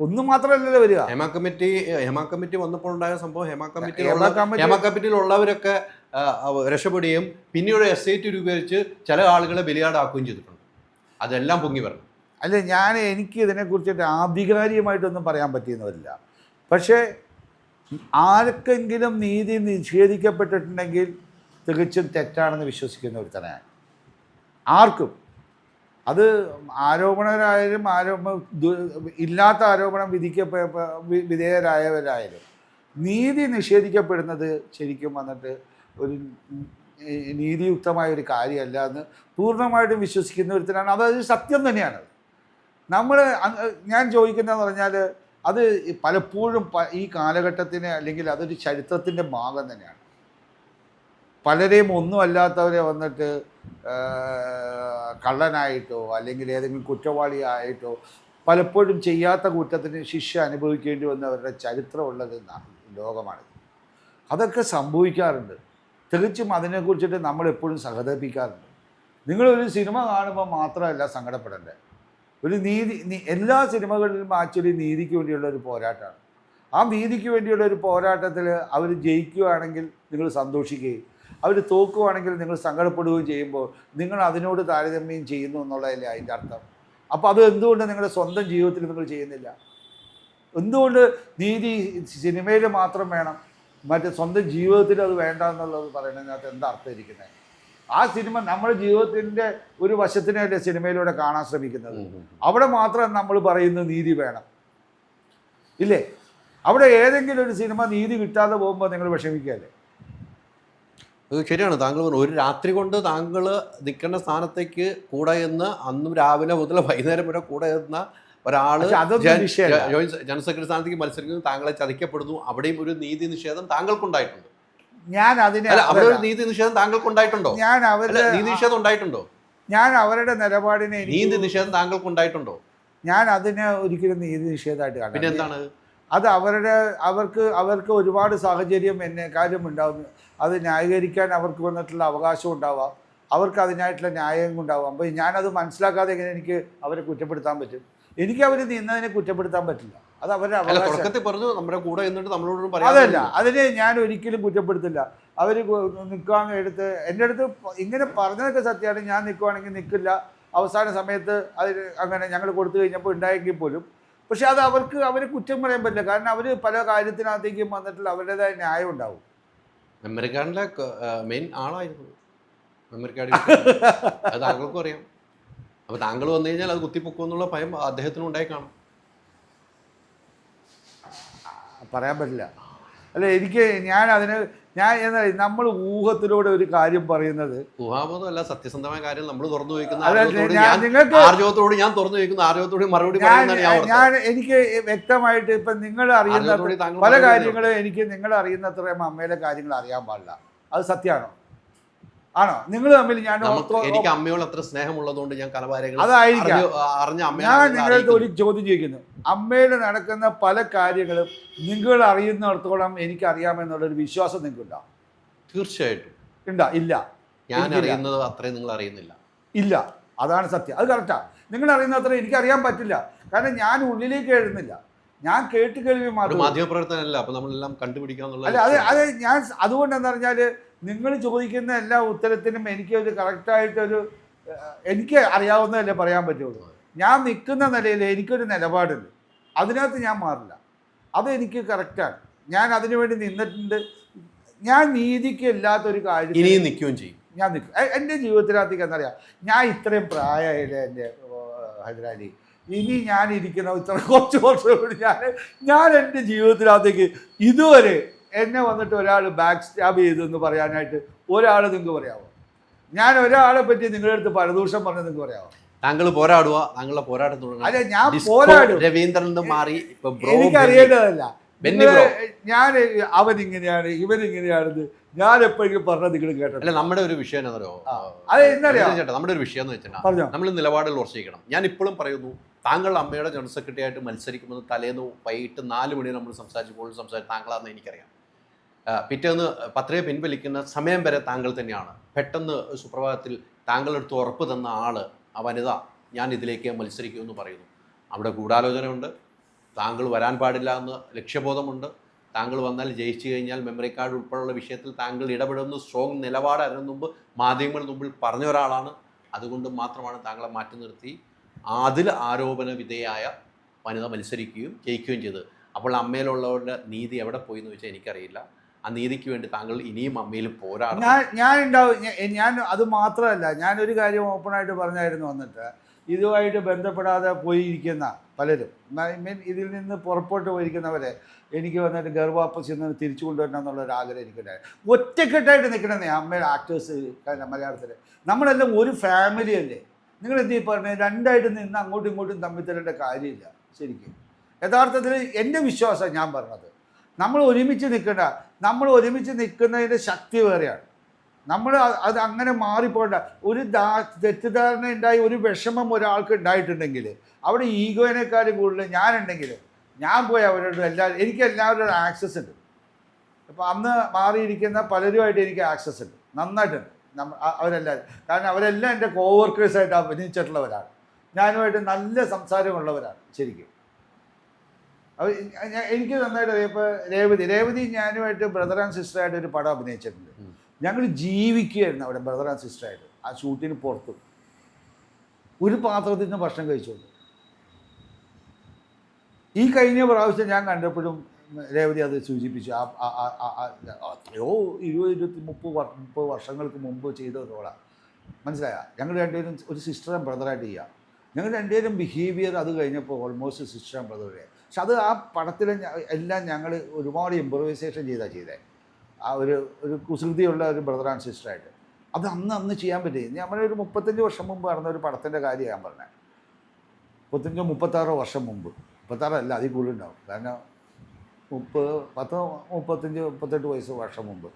S1: ഒന്നും മാത്രമല്ലല്ലോ വരിക.
S2: ഹേമ കമ്മിറ്റി വന്നപ്പോൾ ഉണ്ടായ സംഭവം, ഹേമ കമ്മിറ്റിയിലുള്ളവരൊക്കെ രക്ഷപ്പെടുകയും പിന്നീട് എസ്റ്റേറ്റ് രൂപീകരിച്ച് ചില ആളുകളെ ബലിയാടാക്കുകയും ചെയ്തിട്ടുണ്ട്. അതെല്ലാം പൊങ്ങി വരണം.
S1: അല്ല, എനിക്ക് ഇതിനെക്കുറിച്ചിട്ട് ആധികാരികമായിട്ടൊന്നും പറയാൻ പറ്റിയെന്നില്ല. പക്ഷേ ആർക്കെങ്കിലും നീതി നിഷേധിക്കപ്പെട്ടിട്ടുണ്ടെങ്കിൽ തികച്ചും തെറ്റാണെന്ന് വിശ്വസിക്കുന്ന ഒരുത്തനാണ്. ആർക്കും അത് ആരോപണരായാലും ഇല്ലാത്ത ആരോപണം വിധേയരായവരായാലും നീതി നിഷേധിക്കപ്പെടുന്നത് ശരിക്കും വന്നിട്ട് ഒരു നീതിയുക്തമായ ഒരു കാര്യമല്ല എന്ന് പൂർണ്ണമായിട്ടും വിശ്വസിക്കുന്ന ഒരുത്തരാണ്. അതൊരു സത്യം തന്നെയാണ്. നമ്മൾ ഞാൻ ചോദിക്കുന്നതെന്ന് പറഞ്ഞാൽ അത് പലപ്പോഴും ഈ കാലഘട്ടത്തിന് അല്ലെങ്കിൽ അതൊരു ചരിത്രത്തിൻ്റെ ഭാഗം തന്നെയാണ്. പലരെയും ഒന്നും അല്ലാത്തവരെ വന്നിട്ട് കള്ളനായിട്ടോ അല്ലെങ്കിൽ ഏതെങ്കിലും കുറ്റവാളിയായിട്ടോ പലപ്പോഴും ചെയ്യാത്ത കുറ്റത്തിന് ശിക്ഷ അനുഭവിക്കേണ്ടി വന്നവരുടെ ചരിത്രമുള്ളത് ലോകമാണ്. അതൊക്കെ സംഭവിക്കാറുണ്ട്. തികച്ചും അതിനെക്കുറിച്ചിട്ട് നമ്മളെപ്പോഴും സഹതപിക്കാറുണ്ട്. നിങ്ങളൊരു സിനിമ കാണുമ്പോൾ മാത്രമല്ല സങ്കടപ്പെടേണ്ടത്. ഒരു എല്ലാ സിനിമകളിലും ആക്ച്വലി നീതിക്ക് വേണ്ടിയുള്ള ഒരു പോരാട്ടമാണ്. ആ നീതിക്ക് വേണ്ടിയുള്ള ഒരു പോരാട്ടത്തിൽ അവർ ജയിക്കുകയാണെങ്കിൽ നിങ്ങൾ സന്തോഷിക്കുകയും അവർ തോക്കുകയാണെങ്കിൽ നിങ്ങൾ സങ്കടപ്പെടുകയും ചെയ്യുമ്പോൾ നിങ്ങൾ അതിനോട് താരതമ്യം ചെയ്യുന്നു എന്നുള്ളതല്ലേ അതിൻ്റെ അർത്ഥം. അപ്പോൾ അത് എന്തുകൊണ്ട് നിങ്ങളുടെ സ്വന്തം ജീവിതത്തിൽ നിങ്ങൾ ചെയ്യുന്നില്ല? എന്തുകൊണ്ട് നീതി സിനിമയിൽ മാത്രം വേണം, മറ്റേ സ്വന്തം ജീവിതത്തിൽ അത് വേണ്ട എന്നുള്ളത് പറയുന്നതിനകത്ത് എന്താ അർത്ഥം ഇരിക്കുന്നത്? ആ സിനിമ നമ്മുടെ ജീവിതത്തിൻ്റെ ഒരു വശത്തിനല്ലേ സിനിമയിലൂടെ കാണാൻ ശ്രമിക്കുന്നത്. അവിടെ മാത്രം നമ്മൾ പറയുന്നത് നീതി വേണം ഇല്ലേ? അവിടെ ഏതെങ്കിലും ഒരു സിനിമ നീതി കിട്ടാതെ പോകുമ്പോൾ നിങ്ങൾ വിഷമിക്കുകയല്ലേ?
S2: ശരിയാണ്. താങ്കൾ പറഞ്ഞു ഒരു രാത്രി കൊണ്ട് താങ്കൾ നിൽക്കേണ്ട സ്ഥാനത്തേക്ക് കൂടെ എന്ന് അന്നും രാവിലെ മുതൽ വൈകുന്നേരം വരെ കൂടെ എന്ന ഒരാൾ ജനറൽ സെക്രട്ടറി സ്ഥാനത്തേക്ക് മത്സരിക്കുന്നു, താങ്കളെ ചതിക്കപ്പെടുന്നു. അവിടെയും ഒരു നീതി നിഷേധം താങ്കൾക്കുണ്ടായിട്ടുണ്ട്. അവിടെ ഒരു നീതി നിഷേധം താങ്കൾക്കുണ്ടായിട്ടുണ്ടോ? നീതി നിഷേധം ഉണ്ടായിട്ടുണ്ടോ?
S1: ഞാൻ അവരുടെ നിലപാടിനെ
S2: നീതി നിഷേധം താങ്കൾക്കുണ്ടായിട്ടുണ്ടോ?
S1: ഞാൻ അതിനെ ഒരിക്കലും നീതി നിഷേധമായിട്ട് കാണും.
S2: പിന്നെ എന്താണ്
S1: അത്? അവർക്ക് ഒരുപാട് സാഹചര്യം എന്നെക്കാളും ഉണ്ടാകുന്നു. അത് ന്യായീകരിക്കാൻ അവർക്ക് വന്നിട്ടുള്ള അവകാശം ഉണ്ടാവാം, അവർക്ക് അതിനായിട്ടുള്ള ന്യായം ഉണ്ടാവാം. അപ്പോൾ ഞാനത് മനസ്സിലാക്കാതെ എങ്ങനെ എനിക്ക് അവരെ കുറ്റപ്പെടുത്താൻ പറ്റും? എനിക്ക് അവർ നിന്നതിനെ കുറ്റപ്പെടുത്താൻ പറ്റില്ല. അത് അവരുടെ
S2: അവകാശം പറഞ്ഞു. നമ്മുടെ കൂടെ
S1: അതല്ല, അതിനെ ഞാൻ ഒരിക്കലും കുറ്റപ്പെടുത്തില്ല. അവർ നിൽക്കാൻ എൻ്റെ അടുത്ത് ഇങ്ങനെ പറഞ്ഞതൊക്കെ സത്യമാണ്. ഞാൻ നിൽക്കുവാണെങ്കിൽ നിൽക്കില്ല, അവസാന സമയത്ത് അതിന് അങ്ങനെ ഞങ്ങൾ കൊടുത്തു കഴിഞ്ഞപ്പോൾ ഉണ്ടായെങ്കിൽ പോലും. പക്ഷെ അത് അവരെ കുറ്റം പറയാൻ പറ്റില്ല. കാരണം അവർ പല കാര്യത്തിനകത്തേക്കും വന്നിട്ടുള്ള അവരുടേതായ ന്യായം ഉണ്ടാവും.
S2: മെമ്മറി കാർഡിലെ മെയിൻ ആളായിരുന്നു മെമ്മറി കാർഡ്. അത് താങ്കൾക്കും അറിയാം. അപ്പോൾ താങ്കൾ വന്നു കഴിഞ്ഞാൽ അത് കുത്തിപ്പൊക്കുമെന്നുള്ള ഭയം അദ്ദേഹത്തിനും ഉണ്ടായി കാണും.
S1: പറയാൻ പറ്റില്ല. അല്ല, ഞാൻ എന്താ നമ്മൾ ഊഹത്തിലൂടെ ഒരു കാര്യം പറയുന്നത്.
S2: ഊഹാബോധമല്ല, സത്യസന്ധമായ കാര്യം നമ്മൾ തുറന്നു വയ്ക്കുന്ന ആർജവത്തോട് ഞാൻ തുറന്നു വയ്ക്കുന്ന ആർജവത്തോട് മറുപടി
S1: ഞാൻ എനിക്ക് വ്യക്തമായിട്ട് ഇപ്പം നിങ്ങൾ അറിയുന്ന പല കാര്യങ്ങളും എനിക്ക് നിങ്ങൾ അറിയുന്നത്രയും അമ്മയുടെ കാര്യങ്ങൾ അറിയാൻ പാടില്ല. അത് സത്യമാണോ? ആണോ? നിങ്ങൾ തമ്മിൽ
S2: എനിക്ക് അമ്മയോട് അത്ര സ്നേഹമുള്ളതുകൊണ്ട് ഞാൻ
S1: അതായിരിക്കാം. ഞാൻ നിങ്ങളുടെ ഒരു ചോദ്യം ചോദിക്കുന്നു. അമ്മയുടെ നടക്കുന്ന പല കാര്യങ്ങളും നിങ്ങൾ അറിയുന്നിടത്തോളം എനിക്കറിയാമെന്നുള്ളൊരു വിശ്വാസം നിങ്ങൾക്കുണ്ടോ?
S2: തീർച്ചയായിട്ടും
S1: ഇല്ല.
S2: ഞാൻ അറിയുന്നത് അത്രയും നിങ്ങൾ അറിയുന്നില്ല.
S1: ഇല്ല, അതാണ് സത്യം. അത് കറക്റ്റാണ്. നിങ്ങൾ അറിയുന്ന അത്രയും എനിക്കറിയാൻ പറ്റില്ല. കാരണം ഞാൻ ഉള്ളിലേക്ക് എഴുതുന്നില്ല. ഞാൻ കേട്ട് കേൾവി മാത്രം.
S2: മാധ്യമപ്രവർത്തനമല്ല, അപ്പൊ നമ്മളെല്ലാം കണ്ടുപിടിക്കാന്നുള്ള.
S1: അല്ല, അത് ഞാൻ അതുകൊണ്ട് എന്താ പറഞ്ഞാൽ നിങ്ങൾ ചോദിക്കുന്ന എല്ലാ ഉത്തരത്തിനും എനിക്കൊരു കറക്റ്റായിട്ടൊരു എനിക്ക് അറിയാവുന്നതല്ലേ പറയാൻ പറ്റുള്ളൂ. ഞാൻ നിൽക്കുന്ന നിലയിൽ എനിക്കൊരു നിലപാടുണ്ട്, അതിനകത്ത് ഞാൻ മാറില്ല. അത് എനിക്ക് കറക്റ്റാണ്. ഞാൻ അതിനുവേണ്ടി നിന്നിട്ടുണ്ട്. ഞാൻ നീതിക്ക് ഇല്ലാത്തൊരു കാര്യം
S2: ഇനിയും നിൽക്കുകയും ചെയ്യും.
S1: ഞാൻ നിൽക്കും. എൻ്റെ ജീവിതത്തിനകത്തേക്ക് എന്നറിയാം, ഞാൻ ഇത്രയും പ്രായമായില്ലേ എൻ്റെ ഹൈദരാലി, ഇനി ഞാൻ ഇരിക്കുന്ന ഇത്ര കുറച്ച് വർഷം കൂടി ഞാൻ എൻ്റെ ജീവിതത്തിനകത്തേക്ക് ഇതുവരെ എന്നെ വന്നിട്ട് ഒരാൾ ബാക്ക് സ്റ്റാബ് ചെയ്തെന്ന് പറയാനായിട്ട് ഒരാൾ നിങ്ങൾക്ക് പറയാമോ? ഞാൻ ഒരാളെ പറ്റി നിങ്ങളുടെ അടുത്ത് പരദൂഷണം പറഞ്ഞ് നിങ്ങൾക്ക് പറയാമോ?
S2: താങ്കൾ പോരാടുക, താങ്കളുടെ പോരാട്ടം.
S1: അല്ല, ഞാൻ പോരാടും.
S2: രവീന്ദ്രൻ മാറി
S1: എനിക്കറിയേണ്ടതല്ല. ഞാൻ അവനിങ്ങനെയാണ് ഇവനിങ്ങനെയാണെന്ന് ഞാൻ എപ്പോഴെങ്കിലും പറഞ്ഞത് നിങ്ങൾ കേട്ടോ?
S2: അല്ല, നമ്മുടെ ഒരു വിഷയം എന്നറിയോ?
S1: ചേട്ടാ,
S2: നമ്മുടെ ഒരു വിഷയം എന്ന് വെച്ചാൽ നമ്മൾ നിലപാടുകൾ ഉറച്ചിരിക്കണം. ഞാൻ ഇപ്പോഴും പറയുന്നു, താങ്കൾ അമ്മയുടെ ജനറൽ സെക്രട്ടറി ആയിട്ട് മത്സരിക്കുമെന്ന് തലേന്ന് വൈകിട്ട് 4 മണി നമ്മൾ സംസാരിച്ച് താങ്കളാണെന്ന് എനിക്കറിയാം. പിറ്റേന്ന് പത്രിക പിൻവലിക്കുന്ന സമയം വരെ താങ്കൾ തന്നെയാണ്. പെട്ടെന്ന് സുപ്രഭാതത്തിൽ താങ്കളെടുത്ത് ഉറപ്പ് തന്ന ആള്, ആ വനിത, ഞാൻ ഇതിലേക്ക് മത്സരിക്കുമെന്ന് പറയുന്നു. അവിടെ ഗൂഢാലോചനയുണ്ട്. താങ്കൾ വരാൻ പാടില്ല എന്ന് ലക്ഷ്യബോധമുണ്ട്. താങ്കൾ വന്നാൽ ജയിച്ചു കഴിഞ്ഞാൽ മെമ്മറി കാർഡ് ഉൾപ്പെടെയുള്ള വിഷയത്തിൽ താങ്കൾ ഇടപെടുന്ന സ്ട്രോങ് നിലപാട് അതിനു മുമ്പ് മാധ്യമങ്ങളുടെ മുമ്പിൽ പറഞ്ഞ ഒരാളാണ്. അതുകൊണ്ട് മാത്രമാണ് താങ്കളെ മാറ്റി നിർത്തി അതിൽ ആരോപണ വിധേയായ വനിത മത്സരിക്കുകയും ജയിക്കുകയും ചെയ്തത്. അപ്പോൾ അമ്മയിലുള്ളവരുടെ നീതി എവിടെ പോയി എന്ന് വെച്ചാൽ എനിക്കറിയില്ല. ആ നീതിക്ക് വേണ്ടി താങ്കൾ ഇനിയും അമ്മയിൽ പോരാടും.
S1: ഞാൻ അത് മാത്രമല്ല, ഞാനൊരു കാര്യം ഓപ്പണായിട്ട് പറഞ്ഞായിരുന്നു. വന്നിട്ട് ഇതുമായിട്ട് ബന്ധപ്പെടാതെ പോയിരിക്കുന്ന പലരും. ഐ മീൻ ഇതിൽ നിന്ന് പുറത്തോട്ട് പോയിരിക്കുന്നവരെ എനിക്ക് വന്നിട്ട് ഗർവാപ്പസ് നിന്ന് തിരിച്ചു കൊണ്ടുവരണം എന്നുള്ളൊരു ആഗ്രഹം എനിക്കുണ്ടായി. ഒറ്റക്കെട്ടായിട്ട് നിൽക്കണമെന്നേ അമ്മയുടെ ആക്ടേഴ്സ് മലയാളത്തിൽ. നമ്മളെല്ലാം ഒരു ഫാമിലി അല്ലേ. നിങ്ങൾ എന്ത് പറഞ്ഞത് രണ്ടായിട്ട് നിന്ന് അങ്ങോട്ടും ഇങ്ങോട്ടും തമ്മിൽ തരേണ്ട കാര്യമില്ല. ശരിക്കും യഥാർത്ഥത്തിൽ എൻ്റെ വിശ്വാസം ഞാൻ പറഞ്ഞത്, നമ്മൾ ഒരുമിച്ച് നിൽക്കേണ്ട, നമ്മൾ ഒരുമിച്ച് നിൽക്കുന്നതിൻ്റെ ശക്തി വേറെയാണ്. നമ്മൾ അത് അങ്ങനെ മാറിപ്പോണ്ട. ഒരു തെറ്റിദ്ധാരണ ഉണ്ടായി ഒരു വിഷമം ഒരാൾക്ക് ഉണ്ടായിട്ടുണ്ടെങ്കിൽ അവിടെ ഈഗോയിനേക്കാളും കൂടുതൽ ഞാനുണ്ടെങ്കിൽ ഞാൻ പോയി അവരോട് എനിക്ക് എല്ലാവരുടെ ആക്സസ് ഉണ്ട്. അപ്പോൾ അന്ന് മാറിയിരിക്കുന്ന പലരുമായിട്ട് എനിക്ക് ആക്സസ് ഉണ്ട്, നന്നായിട്ടുണ്ട്. അവരെല്ലാവരും, കാരണം അവരെല്ലാം എൻ്റെ കോവർക്കേഴ്സായിട്ട് അഭിനയിച്ചിട്ടുള്ളവരാണ്. ഞാനുമായിട്ട് നല്ല സംസാരമുള്ളവരാണ് ശരിക്കും. എനിക്ക് നന്നായിട്ട് അറിയാം. ഇപ്പോൾ രേവതി ഞാനുമായിട്ട് ബ്രദർ ആൻഡ് സിസ്റ്ററായിട്ട് ഒരു പടം അഭിനയിച്ചിട്ടുണ്ട്. ഞങ്ങൾ ജീവിക്കുകയായിരുന്നു അവിടെ ബ്രദർ ആൻഡ് സിസ്റ്ററായിട്ട്. ആ ഷൂട്ടിന് പുറത്ത് ഒരു പാത്രത്തിൽ നിന്ന് ഭക്ഷണം കഴിച്ചുകൊണ്ട്. ഈ കഴിഞ്ഞ പ്രാവശ്യം ഞാൻ കണ്ടപ്പോഴും രേവതി അത് സൂചിപ്പിച്ചു. എത്രയോ 20-30 വർഷങ്ങൾക്ക് മുമ്പ് ചെയ്ത റോളാണ്. മനസ്സിലായ? ഞങ്ങൾ രണ്ടുപേരും ഒരു സിസ്റ്റർ ആൻഡ് ബ്രദറായിട്ട് ചെയ്യാം. ഞങ്ങൾ രണ്ടുപേരും ബിഹേവിയർ അത് കഴിഞ്ഞപ്പോൾ ഓൾമോസ്റ്റ് സിസ്റ്റർ ആൻഡ് ബ്രദറെ. പക്ഷെ അത് ആ പടത്തിൽ എല്ലാം ഞങ്ങൾ ഒരുപാട് ഇമ്പ്രവൈസേഷൻ ചെയ്തേ. ആ ഒരു കുസൃതിയുള്ള ഒരു ബ്രദർ ആൻഡ് സിസ്റ്ററായിട്ട്. അത് അന്ന് ചെയ്യാൻ പറ്റി. നമ്മളൊരു 35 വർഷം മുമ്പ് നടന്ന ഒരു പടത്തിൻ്റെ കാര്യം ഞാൻ പറഞ്ഞത്. 35-36 വർഷം മുമ്പ്. 36 അല്ല, അതിൽ കൂടുതലുണ്ടാവും. കാരണം 35-38 വർഷം മുമ്പ്.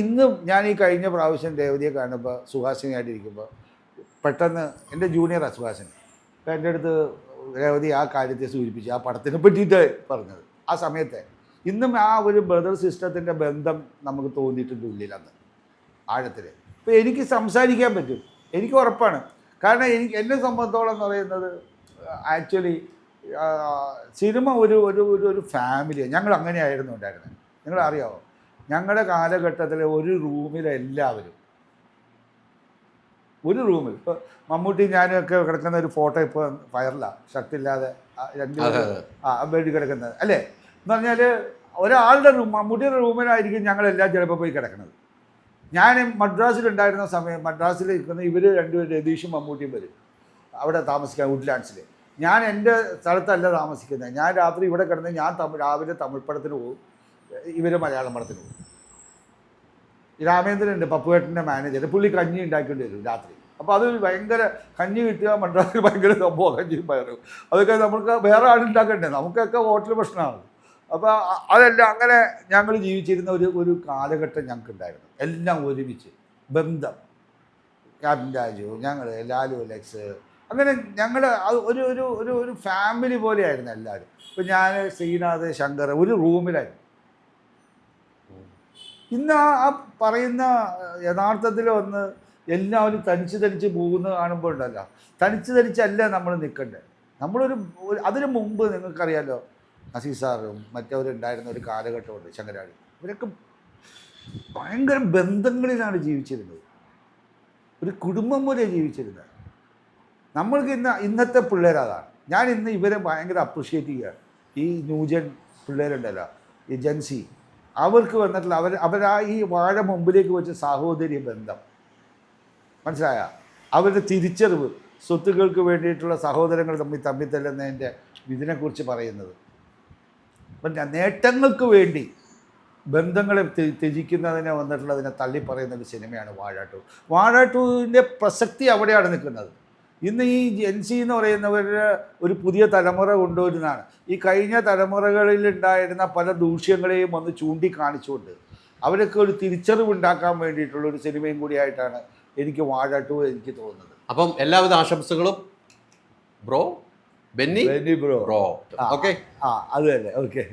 S1: ഇന്നും ഞാൻ ഈ കഴിഞ്ഞ പ്രാവശ്യം രേവതിയെ കാണുമ്പോൾ സുഹാസിനിയായിട്ടിരിക്കുമ്പോൾ പെട്ടെന്ന് എൻ്റെ ജൂനിയറാണ് സുഹാസിനി. അപ്പോൾ എൻ്റെ അടുത്ത് രേവതി ആ കാര്യത്തെ സൂചിപ്പിച്ചു, ആ പടത്തിനെ പറ്റിയിട്ട് പറഞ്ഞത്. ആ സമയത്തെ ഇന്നും ആ ഒരു ബ്രദർ സിസ്റ്റത്തിൻ്റെ ബന്ധം നമുക്ക് തോന്നിയിട്ടുണ്ട് ഉള്ളിൽ അന്ന് ആഴത്തിൽ. ഇപ്പോൾ എനിക്ക് സംസാരിക്കാൻ പറ്റും, എനിക്ക് ഉറപ്പാണ്. കാരണം എന്നെ സംബന്ധിച്ചോളം എന്ന് പറയുന്നത് ആക്ച്വലി സിനിമ ഒരു ഫാമിലിയാണ്. ഞങ്ങൾ അങ്ങനെയായിരുന്നു ഉണ്ടായിരുന്നത്. നിങ്ങളറിയാമോ, ഞങ്ങളുടെ കാലഘട്ടത്തിൽ ഒരു റൂമിലെല്ലാവരും ഒരു റൂമിൽ, ഇപ്പോൾ മമ്മൂട്ടി ഞാനൊക്കെ കിടക്കുന്ന ഒരു ഫോട്ടോ ഇപ്പോൾ വൈറലാണ്, ഷർട്ടില്ലാതെ ബെഡിൽ കിടക്കുന്നത് അല്ലേ. എന്ന് പറഞ്ഞാൽ ഒരാളുടെ മമ്മൂട്ടിയുടെ റൂമിലായിരിക്കും ഞങ്ങളെല്ലാം ചിലപ്പോൾ പോയി കിടക്കുന്നത്. ഞാൻ മദ്രാസിലുണ്ടായിരുന്ന സമയം, മദ്രാസിൽ നിൽക്കുന്ന ഇവർ രണ്ടുപേരും രതീഷും മമ്മൂട്ടിയും വരും അവിടെ താമസിക്കാൻ വുഡ്ലാൻഡ്സിൽ. ഞാൻ എൻ്റെ സ്ഥലത്തല്ല താമസിക്കുന്നത്. ഞാൻ രാത്രി ഇവിടെ കിടന്ന് ഞാൻ രാവിലെ തമിഴ് പടത്തിന് പോകും, ഇവർ മലയാളം പടത്തിന് പോകും. രാമേന്ദ്രനുണ്ട് പപ്പുവേട്ടൻ്റെ മാനേജർ, പുള്ളി കഞ്ഞി ഉണ്ടാക്കേണ്ടി വരും രാത്രി. അപ്പോൾ അത് ഭയങ്കര കഞ്ഞി കിട്ടുക മദ്രാസിൽ ഭയങ്കര സംഭവം, കഞ്ഞിയും പയറും. അതൊക്കെ നമുക്ക് വേറെ ആളുണ്ടാക്കണ്ടേ, നമുക്കൊക്കെ ഹോട്ടൽ ഭക്ഷണമാണ്. അപ്പോൾ അതെല്ലാം അങ്ങനെ ഞങ്ങൾ ജീവിച്ചിരുന്ന ഒരു കാലഘട്ടം ഞങ്ങൾക്കുണ്ടായിരുന്നു. എല്ലാം ഒരുമിച്ച് ബന്ധം. ക്യാപ്റ്റൻ രാജു, ഞങ്ങൾ ലാലു അലക്സ്, അങ്ങനെ ഞങ്ങൾ ഒരു ഒരു ഒരു ഒരു ഫാമിലി പോലെയായിരുന്നു എല്ലാവരും. ഇപ്പോൾ ഞാൻ, ശ്രീനാഥ്, ശങ്കർ ഒരു റൂമിലായിരുന്നു. ഇന്ന് ആ പറയുന്ന യഥാർത്ഥത്തിൽ വന്ന് എല്ലാവരും തനിച്ച് പോകുന്ന കാണുമ്പോൾ ഉണ്ടല്ലോ, തനിച്ചല്ല നമ്മൾ നിൽക്കേണ്ടത്. അതിനു മുമ്പ് നിങ്ങൾക്കറിയാലോ, നസീസാറും മറ്റവരുണ്ടായിരുന്ന ഒരു കാലഘട്ടമുണ്ട്, ശങ്കരാടി. ഇവരൊക്കെ ഭയങ്കര ബന്ധങ്ങളിലാണ് ജീവിച്ചിരുന്നത്, ഒരു കുടുംബം പോലെ ജീവിച്ചിരുന്നത്. നമ്മൾക്ക് ഇന്നത്തെ പിള്ളേരതാണ്. ഞാൻ ഇന്ന് ഇവരെ ഭയങ്കര അപ്രിഷ്യേറ്റ് ചെയ്യുകയാണ്. ഈ ന്യൂജൻ പിള്ളേരുണ്ടല്ലോ, ഈ ജൻസി, അവർക്ക് വന്നിട്ടുള്ള അവരാ ഈ വാഴ മുമ്പിലേക്ക് വെച്ച സാഹോദര്യ ബന്ധം, മനസ്സിലായ? അവരുടെ തിരിച്ചറിവ്, സ്വത്തുക്കൾക്ക് വേണ്ടിയിട്ടുള്ള സഹോദരങ്ങൾ തമ്മിൽ തല്ലുന്നതിൻ്റെ ഇതിനെക്കുറിച്ച് പറയുന്നത്. അപ്പം നേട്ടങ്ങൾക്ക് വേണ്ടി ബന്ധങ്ങളെ ത്യജിക്കുന്നതിനെ വന്നിട്ടുള്ളതിനെ തള്ളിപ്പറയുന്ന ഒരു സിനിമയാണ് വാഴാട്ടൂവിൻ്റെ പ്രസക്തി അവിടെയാണ് നിൽക്കുന്നത്. ഇന്ന് ഈ ജെൻസി എന്ന് പറയുന്നവരുടെ ഒരു പുതിയ തലമുറ കൊണ്ടുവരുന്നതാണ്. ഈ കഴിഞ്ഞ തലമുറകളിൽ ഉണ്ടായിരുന്ന പല ദൂഷ്യങ്ങളെയും ഒന്ന് ചൂണ്ടിക്കാണിച്ചുകൊണ്ട് അവരൊക്കെ ഒരു തിരിച്ചറിവുണ്ടാക്കാൻ വേണ്ടിയിട്ടുള്ള ഒരു സിനിമയും കൂടിയായിട്ടാണ് എനിക്ക് വാഴാട്ടു എനിക്ക് തോന്നുന്നത്.
S2: അപ്പം എല്ലാവിധ ആശംസകളും ബ്രോ, ബെന്നി
S1: ബ്രോ.
S2: ഓക്കെ,
S1: അത് തന്നെ. ഓക്കെ.